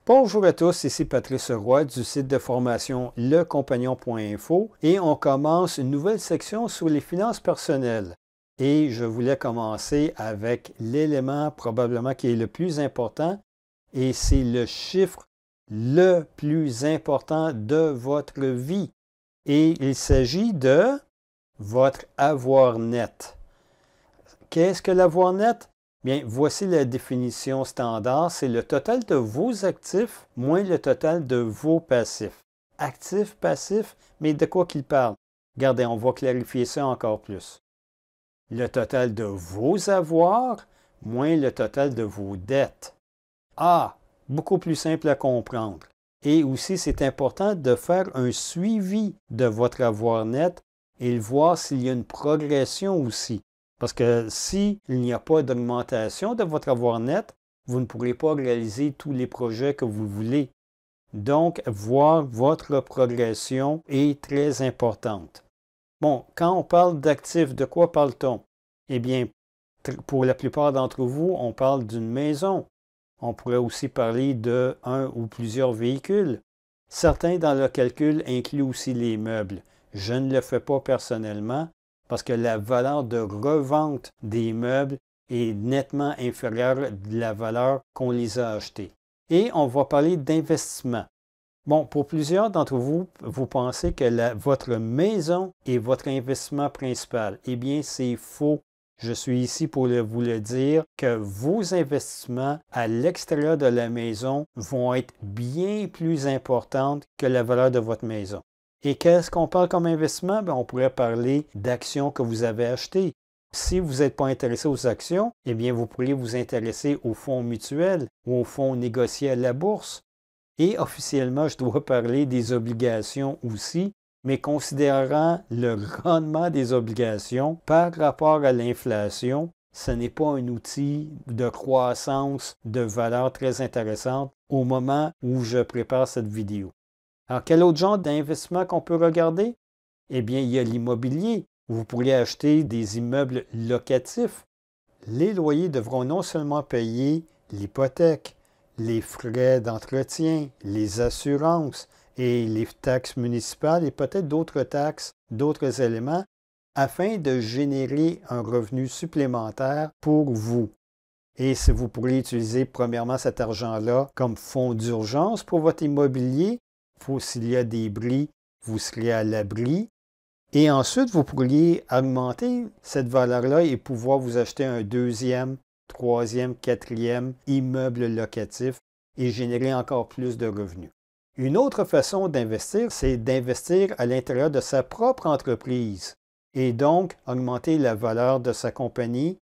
Bonjour à tous, ici Patrice Roy du site de formation lecompagnon.info et on commence une nouvelle section sur les finances personnelles. Et je voulais commencer avec l'élément probablement qui est le plus important et c'est le chiffre le plus important de votre vie. Et il s'agit de votre avoir net. Qu'est-ce que l'avoir net? Bien, voici la définition standard, c'est le total de vos actifs moins le total de vos passifs. Actifs, passifs, mais de quoi qu'il parle? Regardez, on va clarifier ça encore plus. Le total de vos avoirs moins le total de vos dettes. Ah, beaucoup plus simple à comprendre. Et aussi, c'est important de faire un suivi de votre avoir net et voir s'il y a une progression aussi. Parce que s'il n'y a pas d'augmentation de votre avoir net, vous ne pourrez pas réaliser tous les projets que vous voulez. Donc, voir votre progression est très importante. Bon, quand on parle d'actifs, de quoi parle-t-on? Eh bien, pour la plupart d'entre vous, on parle d'une maison. On pourrait aussi parler de un ou plusieurs véhicules. Certains dans le calcul incluent aussi les meubles. Je ne le fais pas personnellement, parce que la valeur de revente des meubles est nettement inférieure à la valeur qu'on les a achetés. Et on va parler d'investissement. Bon, pour plusieurs d'entre vous, vous pensez que votre maison est votre investissement principal. Eh bien, c'est faux. Je suis ici pour vous le dire que vos investissements à l'extérieur de la maison vont être bien plus importants que la valeur de votre maison. Et qu'est-ce qu'on parle comme investissement? Bien, on pourrait parler d'actions que vous avez achetées. Si vous n'êtes pas intéressé aux actions, eh bien, vous pourriez vous intéresser aux fonds mutuels ou aux fonds négociés à la bourse. Et officiellement, je dois parler des obligations aussi, mais considérant le rendement des obligations par rapport à l'inflation, ce n'est pas un outil de croissance de valeur très intéressante au moment où je prépare cette vidéo. Alors, quel autre genre d'investissement qu'on peut regarder? Eh bien, il y a l'immobilier. Vous pourriez acheter des immeubles locatifs. Les loyers devront non seulement payer l'hypothèque, les frais d'entretien, les assurances et les taxes municipales et peut-être d'autres taxes, d'autres éléments, afin de générer un revenu supplémentaire pour vous. Et si vous pourriez utiliser premièrement cet argent-là comme fonds d'urgence pour votre immobilier, s'il y a des bris, vous serez à l'abri. Et ensuite, vous pourriez augmenter cette valeur-là et pouvoir vous acheter un deuxième, troisième, quatrième immeuble locatif et générer encore plus de revenus. Une autre façon d'investir, c'est d'investir à l'intérieur de sa propre entreprise et donc augmenter la valeur de sa compagnie,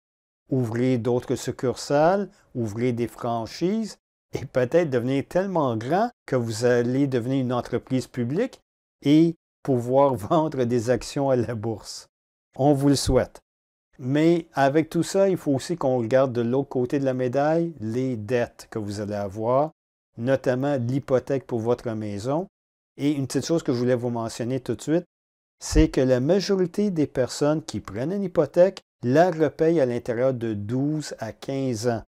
ouvrir d'autres succursales, ouvrir des franchises et peut-être devenir tellement grand que vous allez devenir une entreprise publique et pouvoir vendre des actions à la bourse. On vous le souhaite. Mais avec tout ça, il faut aussi qu'on regarde de l'autre côté de la médaille les dettes que vous allez avoir, notamment l'hypothèque pour votre maison. Et une petite chose que je voulais vous mentionner tout de suite, c'est que la majorité des personnes qui prennent une hypothèque la repayent à l'intérieur de 12 à 15 ans.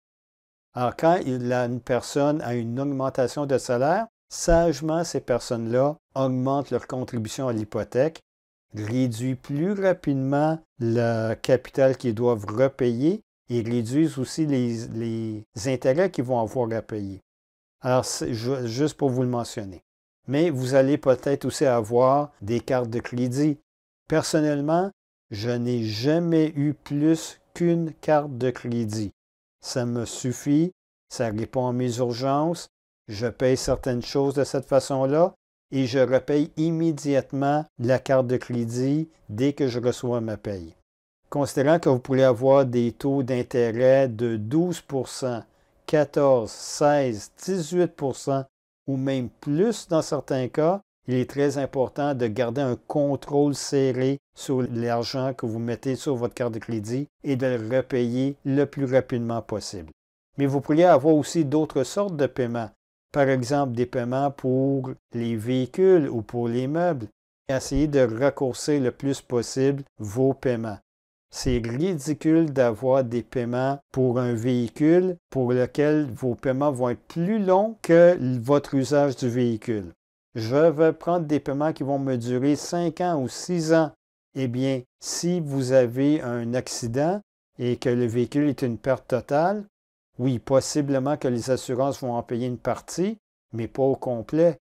Alors, quand une personne a une augmentation de salaire, sagement, ces personnes-là augmentent leur contribution à l'hypothèque, réduisent plus rapidement le capital qu'ils doivent repayer et réduisent aussi les intérêts qu'ils vont avoir à payer. Alors, juste pour vous le mentionner. Mais vous allez peut-être aussi avoir des cartes de crédit. Personnellement, je n'ai jamais eu plus qu'une carte de crédit. Ça me suffit, ça répond à mes urgences, je paye certaines choses de cette façon-là et je repaye immédiatement la carte de crédit dès que je reçois ma paye. Considérant que vous pourrez avoir des taux d'intérêt de 12 14, 16, 18 ou même plus dans certains cas, il est très important de garder un contrôle serré sur l'argent que vous mettez sur votre carte de crédit et de le repayer le plus rapidement possible. Mais vous pourriez avoir aussi d'autres sortes de paiements. Par exemple, des paiements pour les véhicules ou pour les meubles. Essayez de raccourcir le plus possible vos paiements. C'est ridicule d'avoir des paiements pour un véhicule pour lequel vos paiements vont être plus longs que votre usage du véhicule. Je vais prendre des paiements qui vont me durer 5 ans ou 6 ans. Eh bien, si vous avez un accident et que le véhicule est une perte totale, oui, possiblement que les assurances vont en payer une partie, mais pas au complet.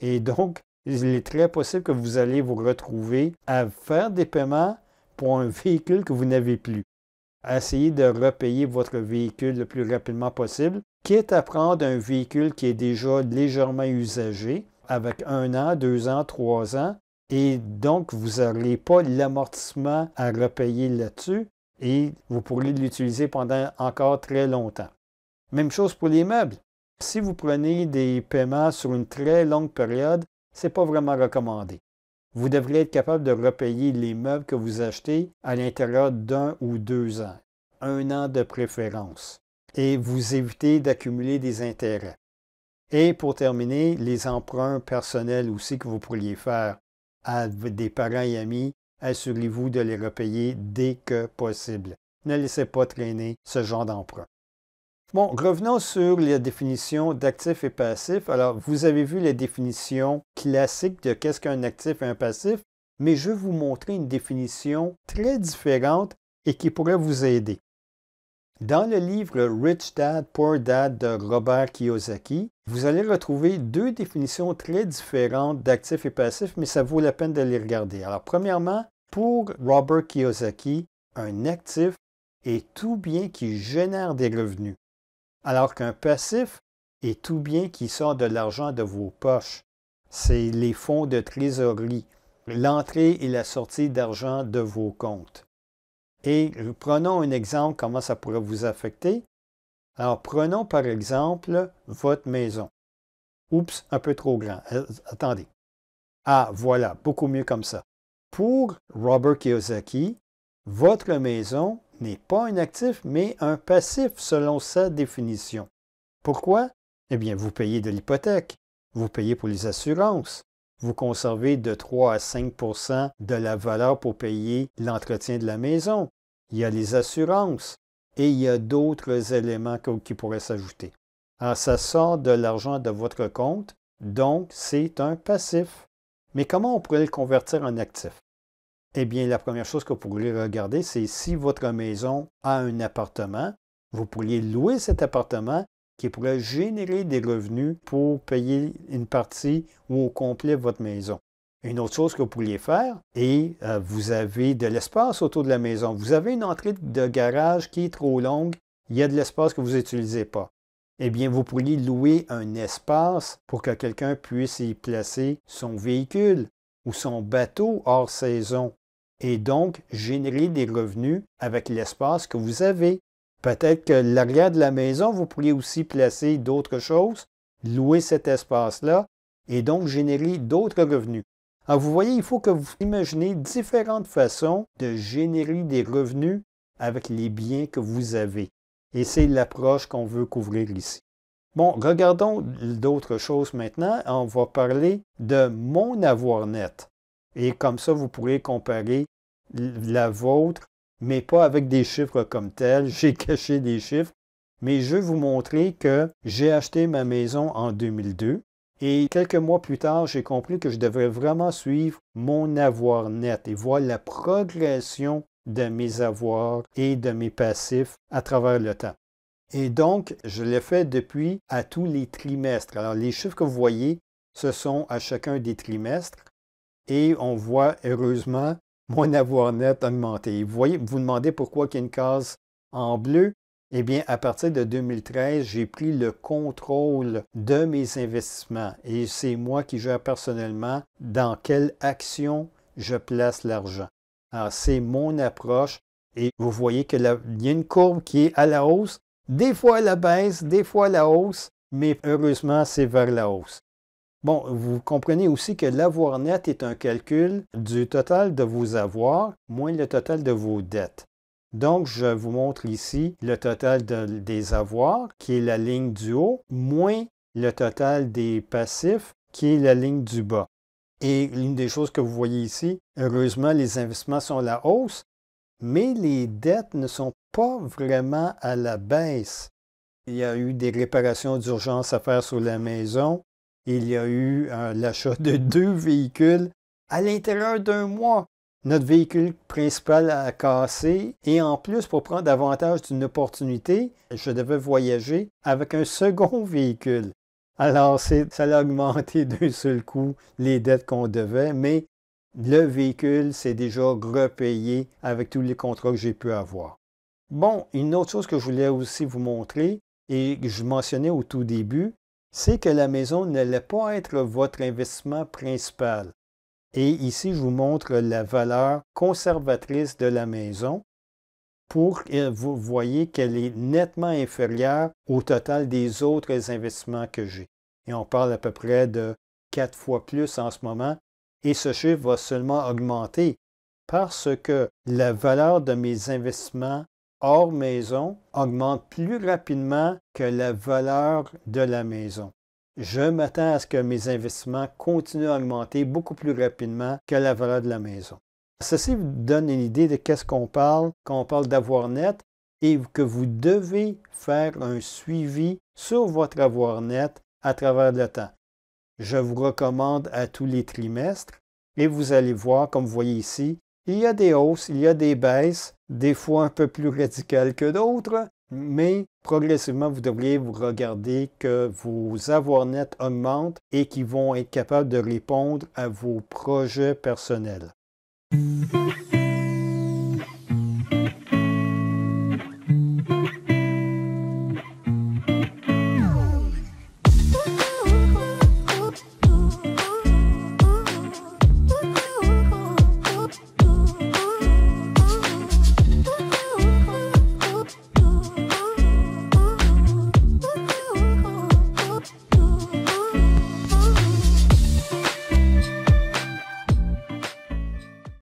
Et donc, il est très possible que vous allez vous retrouver à faire des paiements pour un véhicule que vous n'avez plus. Essayez de repayer votre véhicule le plus rapidement possible, quitte à prendre un véhicule qui est déjà légèrement usagé, avec 1 an, 2 ans, 3 ans, et donc vous n'aurez pas l'amortissement à repayer là-dessus, et vous pourrez l'utiliser pendant encore très longtemps. Même chose pour les meubles. Si vous prenez des paiements sur une très longue période, ce n'est pas vraiment recommandé. Vous devriez être capable de repayer les meubles que vous achetez à l'intérieur d'1 ou 2 ans, 1 an de préférence, et vous évitez d'accumuler des intérêts. Et pour terminer, les emprunts personnels aussi que vous pourriez faire à des parents et amis, assurez-vous de les repayer dès que possible. Ne laissez pas traîner ce genre d'emprunt. Bon, revenons sur la définition d'actif et passif. Alors, vous avez vu la définition classique de qu'est-ce qu'un actif et un passif, mais je vais vous montrer une définition très différente et qui pourrait vous aider. Dans le livre Rich Dad, Poor Dad de Robert Kiyosaki, vous allez retrouver 2 définitions très différentes d'actifs et passifs, mais ça vaut la peine de les regarder. Alors, premièrement, pour Robert Kiyosaki, un actif est tout bien qui génère des revenus, alors qu'un passif est tout bien qui sort de l'argent de vos poches. C'est les fonds de trésorerie, l'entrée et la sortie d'argent de vos comptes. Et prenons un exemple, comment ça pourrait vous affecter. Alors, prenons par exemple votre maison. Oups, un peu trop grand. Attendez. Ah, voilà, beaucoup mieux comme ça. Pour Robert Kiyosaki, votre maison n'est pas un actif, mais un passif selon sa définition. Pourquoi? Eh bien, vous payez de l'hypothèque, vous payez pour les assurances, vous conservez de 3 à 5 de la valeur pour payer l'entretien de la maison. Il y a les assurances et il y a d'autres éléments qui pourraient s'ajouter. Alors, ça sort de l'argent de votre compte, donc c'est un passif. Mais comment on pourrait le convertir en actif? Eh bien, la première chose que vous pourriez regarder, c'est si votre maison a un appartement, vous pourriez louer cet appartement qui pourrait générer des revenus pour payer une partie ou au complet votre maison. Une autre chose que vous pourriez faire, et vous avez de l'espace autour de la maison. Vous avez une entrée de garage qui est trop longue, il y a de l'espace que vous n'utilisez pas. Eh bien, vous pourriez louer un espace pour que quelqu'un puisse y placer son véhicule ou son bateau hors saison et donc générer des revenus avec l'espace que vous avez. Peut-être que l'arrière de la maison, vous pourriez aussi placer d'autres choses, louer cet espace-là et donc générer d'autres revenus. Alors, vous voyez, il faut que vous imaginez différentes façons de générer des revenus avec les biens que vous avez. Et c'est l'approche qu'on veut couvrir ici. Bon, regardons d'autres choses maintenant. On va parler de mon avoir net. Et comme ça, vous pourrez comparer la vôtre, mais pas avec des chiffres comme tels. J'ai caché des chiffres, mais je vais vous montrer que j'ai acheté ma maison en 2002. Et quelques mois plus tard, j'ai compris que je devrais vraiment suivre mon avoir net et voir la progression de mes avoirs et de mes passifs à travers le temps. Et donc, je l'ai fait depuis à tous les trimestres. Alors, les chiffres que vous voyez, ce sont à chacun des trimestres. Et on voit, heureusement, mon avoir net augmenter. Vous voyez, vous vous demandez pourquoi il y a une case en bleu. Eh bien, à partir de 2013, j'ai pris le contrôle de mes investissements et c'est moi qui gère personnellement dans quelle action je place l'argent. Alors, c'est mon approche et vous voyez qu'il y a une courbe qui est à la hausse, des fois à la baisse, des fois à la hausse, mais heureusement, c'est vers la hausse. Bon, vous comprenez aussi que l'avoir net est un calcul du total de vos avoirs moins le total de vos dettes. Donc, je vous montre ici le total des avoirs, qui est la ligne du haut, moins le total des passifs, qui est la ligne du bas. Et l'une des choses que vous voyez ici, heureusement, les investissements sont à la hausse, mais les dettes ne sont pas vraiment à la baisse. Il y a eu des réparations d'urgence à faire sur la maison. Il y a eu l'achat de 2 véhicules à l'intérieur d'un mois. Notre véhicule principal a cassé et en plus, pour prendre avantage d'une opportunité, je devais voyager avec un second véhicule. Alors, ça a augmenté d'un seul coup les dettes qu'on devait, mais le véhicule s'est déjà repayé avec tous les contrats que j'ai pu avoir. Bon, une autre chose que je voulais aussi vous montrer, et que je mentionnais au tout début, c'est que la maison n'allait pas être votre investissement principal. Et ici, je vous montre la valeur conservatrice de la maison pour que vous voyez qu'elle est nettement inférieure au total des autres investissements que j'ai. Et on parle à peu près de 4 fois plus en ce moment. Et ce chiffre va seulement augmenter parce que la valeur de mes investissements hors maison augmente plus rapidement que la valeur de la maison. Je m'attends à ce que mes investissements continuent à augmenter beaucoup plus rapidement que la valeur de la maison. Ceci vous donne une idée de qu'est-ce qu'on parle quand on parle d'avoir net et que vous devez faire un suivi sur votre avoir net à travers le temps. Je vous recommande à tous les trimestres et vous allez voir, comme vous voyez ici, il y a des hausses, il y a des baisses, des fois un peu plus radicales que d'autres, mais progressivement, vous devriez vous regarder que vos avoirs nets augmentent et qu'ils vont être capables de répondre à vos projets personnels.